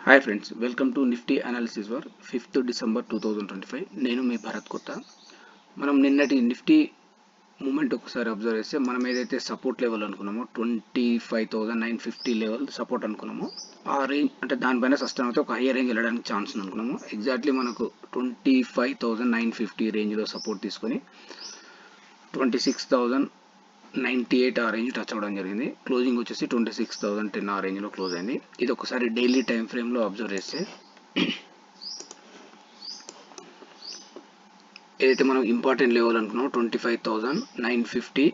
Hi friends, welcome to Nifty analysis for 5th December 2025. నేను మీ భరత్ కొత్త. మనం నిన్నటి నిఫ్టీ మూమెంట్ ఒకసారి అబ్జర్వ్ చేస్తే మనం ఏదైతే సపోర్ట్ లెవెల్ అనుకున్నామో 25,950 లెవెల్ సపోర్ట్ అనుకున్నామో ఆ రేంజ్ అంటే దానిపైన సస్టైన్ అయితే ఒక హైయర్ రేంజ్ వెళ్ళడానికి ఛాన్స్ అనుకున్నాము. ఎగ్జాక్ట్లీ మనకు 25,950 రేంజ్లో సపోర్ట్ తీసుకొని 26,098 ఆ రేంజ్ టచ్ అవ్వడం జరిగింది. క్లోజింగ్ వచ్చేసి 26,010 ఆ రేంజ్లో క్లోజ్ అయింది. ఇది ఒకసారి డైలీ టైం ఫ్రేమ్లో అబ్జర్వ్ చేస్తే ఏదైతే మనం ఇంపార్టెంట్ లెవెల్ అనుకున్నామో 25,950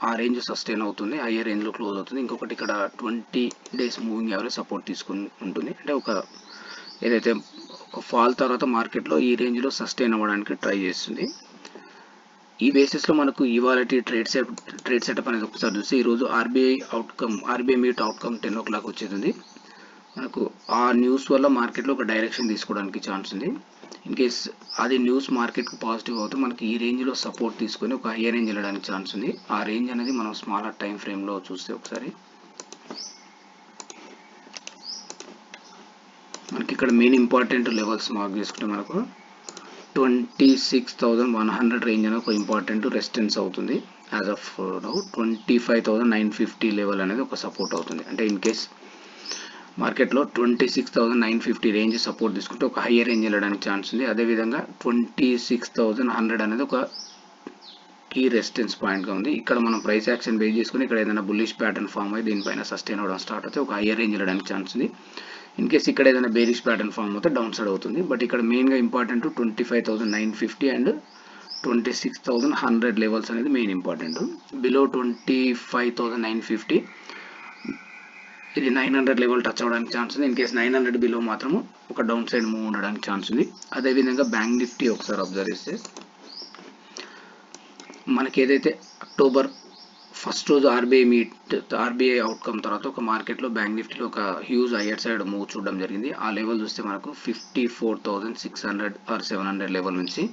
ఆ రేంజ్ సస్టైన్ అవుతుంది, హైయర్ రేంజ్లో క్లోజ్ అవుతుంది. ఇంకొకటి ఇక్కడ 20 days మూవింగ్ యావరేజ్ సపోర్ట్ తీసుకుని ఉంటుంది. అంటే ఏదైతే ఒక ఫాల్ తర్వాత మార్కెట్లో ఈ రేంజ్లో సస్టైన్ అవ్వడానికి ట్రై చేస్తుంది. ఈ బేసిస్లో మనకు ఇవాళ ట్రేడ్ సెటప్ అనేది ఒకసారి చూస్తే ఈరోజు ఆర్బీఐ మీట్ అవుట్కమ్ 10 o'clock వచ్చేది. మనకు ఆ న్యూస్ వల్ల మార్కెట్లో ఒక డైరెక్షన్ తీసుకోవడానికి ఛాన్స్ ఉంది. ఇన్ కేస్ అది న్యూస్ మార్కెట్కు పాజిటివ్ అవుతే మనకి ఈ రేంజ్లో సపోర్ట్ తీసుకొని ఒక హైయర్ రేంజ్ వెళ్ళడానికి ఛాన్స్ ఉంది. ఆ రేంజ్ అనేది మనం స్మాలర్ టైం ఫ్రేమ్లో చూస్తే ఒకసారి మనకి ఇక్కడ మెయిన్ ఇంపార్టెంట్ లెవెల్స్ మార్క్ చేసుకుంటే మనకు 26,100 రేంజ్ అనేది ఒక ఇంపార్టెంట్ రెసిస్టెన్స్ అవుతుంది. యాజ్ ఆఫ్ నౌ 25,950 లెవెల్ అనేది ఒక సపోర్ట్ అవుతుంది. అంటే ఇన్ కేస్ మార్కెట్లో 26,950 రేంజ్ సపోర్ట్ తీసుకుంటే ఒక హైయర్ రేంజ్ వెళ్ళడానికి ఛాన్స్ ఉంది. అదేవిధంగా 26,100 అనేది ఒక కీ రెసిస్టెన్స్ పాయింట్గా ఉంది. ఇక్కడ మనం ప్రైస్ యాక్షన్ బేస్ చేసుకుని ఇక్కడ ఏదైనా బుల్లిష్ ప్యాటర్న్ ఫామ్ అయ్యి దీనిపైన సస్టైన్ అవ్వడం స్టార్ట్ అయితే ఒక హైయర్ రేంజ్ వెళ్ళడానికి ఛాన్స్ ఉంది. ఇన్ కేస్ ఇక్కడ ఏదైనా బేరిష్ ప్యాటర్న్ ఫామ్ అవుతే డౌన్ సైడ్ అవుతుంది. బట్ ఇక్కడ మెయిన్గా ఇంపార్టెంట్ 25,950 అండ్ 26,100 లెవెల్స్ అనేది మెయిన్ ఇంపార్టెంట్. బిలో 25,950 ఇది 900 లెవెల్ టచ్ అవ్వడానికి ఛాన్స్ ఉంది. ఇన్ కేస్ 900 బిలో మాత్రము ఒక డౌన్ సైడ్ మూవ్ ఉండడానికి ఛాన్స్ ఉంది. అదేవిధంగా బ్యాంక్ నిఫ్టీ ఒకసారి అబ్జర్వ్ చేస్తే మనకి ఏదైతే అక్టోబర్ 1st రోజు ఆర్బీఐ అవుట్కమ్ తర్వాత ఒక మార్కెట్లో బ్యాంక్ నిఫ్టీలో ఒక హ్యూజ్ హైయర్ సైడ్ మూవ్ చూడడం జరిగింది. ఆ లెవెల్ చూస్తే మనకు 54,600 ఆర్ 700 లెవెల్ నుంచి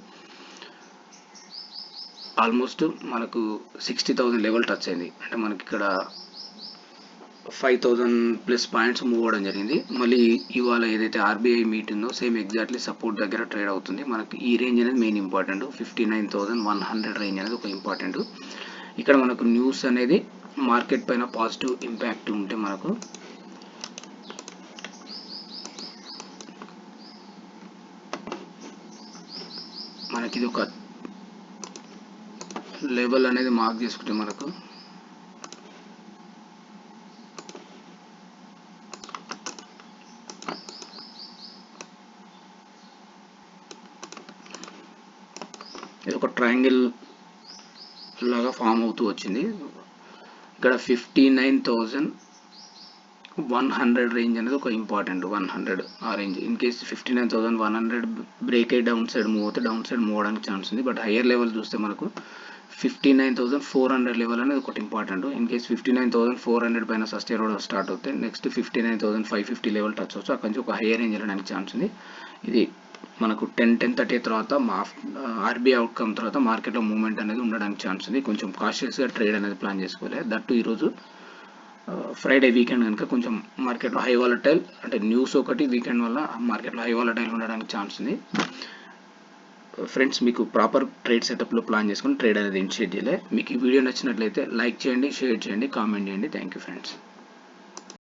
ఆల్మోస్ట్ మనకు 60,000 లెవెల్ టచ్ అయింది. అంటే మనకి ఇక్కడ 5,000+ పాయింట్స్ మూవ్ అవ్వడం జరిగింది. మళ్ళీ ఇవాళ ఏదైతే ఆర్బీఐ మీట్ ఉందో సేమ్ ఎగ్జాక్ట్లీ సపోర్ట్ దగ్గర ట్రేడ్ అవుతుంది. మనకి ఈ రేంజ్ అనేది మెయిన్ ఇంపార్టెంట్. 59,100 రేంజ్ అనేది ఒక ఇంపార్టెంట్. ఇక్కడ మనకు న్యూస్ అనేది మార్కెట్ పైన పాజిటివ్ ఇంపాక్ట్ ఉంటే మనకి ఇది ఒక లెవెల్ అనేది మార్క్ చేసుకుంటే మనకు ఇది ఒక ట్రయాంగిల్ లాగా ఫామ్ అవుతూ వచ్చింది. ఇక్కడ 59,100 రేంజ్ అనేది ఒక ఇంపార్టెంట్. 100 ఆ రేంజ్ ఇన్ కేస్ 59,100 బ్రేక్ అయ్యి డౌన్ సైడ్ మూవ్ అవుతే డౌన్ సైడ్ మూవ్ అవడానికి ఛాన్స్ ఉంది. బట్ హైయర్ లెవెల్ చూస్తే మనకు 59,400 లెవెల్ అనేది ఒకటి ఇంపార్టెంట్. ఇన్ కేస్ 59,400 పైన సస్టైన్ అవ్వడం స్టార్ట్ అవుతే నెక్స్ట్ 59,550 లెవెల్ టచ్ అవచ్చు. అక్కడి నుంచి ఒక హైయర్ రేంజ్ వెళ్ళడానికి ఛాన్స్ ఉంది. ఇది మనకు 10:30 తర్వాత ఆర్బీఐ అవుట్కమ్ తర్వాత మార్కెట్లో మూవ్మెంట్ అనేది ఉండడానికి ఛాన్స్ ఉంది. కొంచెం కాషియస్గా ట్రేడ్ అనేది ప్లాన్ చేసుకోవాలి. దట్టు ఈరోజు ఫ్రైడే వీకెండ్ కనుక కొంచెం మార్కెట్లో హై వాలటైల్ అంటే న్యూస్ ఒకటి వీకెండ్ వల్ల మార్కెట్లో హై వాలటైల్ ఉండడానికి ఛాన్స్ ఉంది. ఫ్రెండ్స్, మీకు ప్రాపర్ ట్రేడ్ సెటప్లో ప్లాన్ చేసుకుని ట్రేడ్ అనేది ఇనిషియేట్ చేయాలి. మీకు ఈ వీడియో నచ్చినట్లయితే లైక్ చేయండి, షేర్ చేయండి, కామెంట్ చేయండి. Thank you friends.